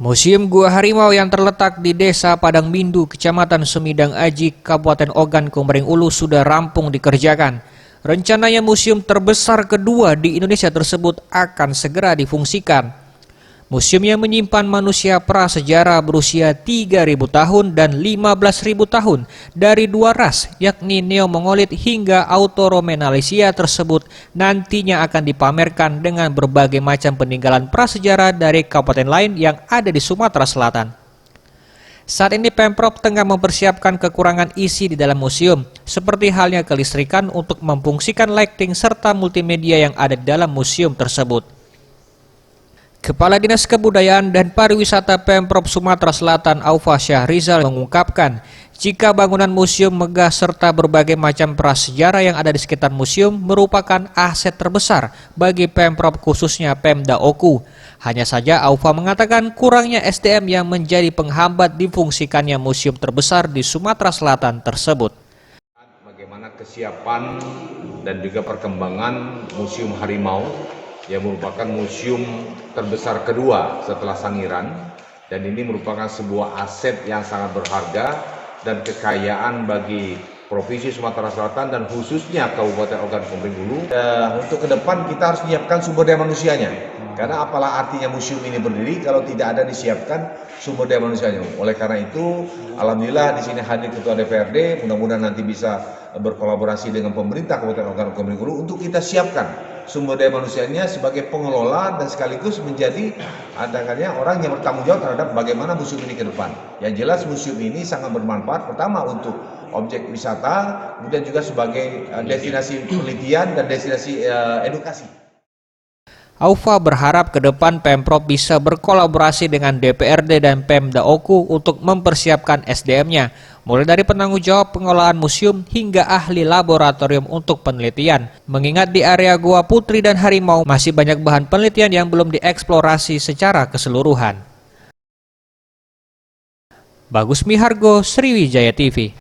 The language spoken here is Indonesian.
Museum Gua Harimau yang terletak di Desa Padang Bindu, Kecamatan Semidang Aji, Kabupaten Ogan Komering Ulu sudah rampung dikerjakan. Rencananya museum terbesar kedua di Indonesia tersebut akan segera difungsikan. Museum yang menyimpan manusia prasejarah berusia 3.000 tahun dan 15.000 tahun dari dua ras, yakni Neo-Mongolit hingga Austronesiasia tersebut nantinya akan dipamerkan dengan berbagai macam peninggalan prasejarah dari kabupaten lain yang ada di Sumatera Selatan. Saat ini Pemprov tengah mempersiapkan kekurangan isi di dalam museum, seperti halnya kelistrikan untuk memfungsikan lighting serta multimedia yang ada di dalam museum tersebut. Kepala Dinas Kebudayaan dan Pariwisata Pemprov Sumatera Selatan Aufa Syahrizal mengungkapkan, jika bangunan museum megah serta berbagai macam prasejarah yang ada di sekitar museum merupakan aset terbesar bagi Pemprov khususnya Pemda Oku. Hanya saja Aufa mengatakan kurangnya SDM yang menjadi penghambat difungsikannya museum terbesar di Sumatera Selatan tersebut. Bagaimana kesiapan dan juga perkembangan Museum Harimau yang merupakan museum terbesar kedua setelah Sangiran, dan ini merupakan sebuah aset yang sangat berharga dan kekayaan bagi Provinsi Sumatera Selatan dan khususnya Kabupaten Ogan Komering Ulu. Untuk ke depan kita harus menyiapkan sumber daya manusianya, karena apalah artinya museum ini berdiri kalau tidak ada disiapkan sumber daya manusianya. Oleh karena itu, alhamdulillah di sini hadir Ketua DPRD, mudah-mudahan nanti bisa berkolaborasi dengan pemerintah Kabupaten Ogan Komering Ulu untuk kita siapkan sumber daya manusianya sebagai pengelola dan sekaligus menjadi adanya orang yang bertanggung jawab terhadap bagaimana museum ini ke depan. Yang jelas museum ini sangat bermanfaat, pertama untuk objek wisata, kemudian juga sebagai destinasi penelitian dan destinasi edukasi. Aufa berharap ke depan Pemprov bisa berkolaborasi dengan DPRD dan Pemda Oku untuk mempersiapkan SDM-nya, mulai dari penanggung jawab pengelolaan museum hingga ahli laboratorium untuk penelitian. Mengingat di area Gua Putri dan Harimau masih banyak bahan penelitian yang belum dieksplorasi secara keseluruhan. Bagus Mihargo, Sriwijaya TV.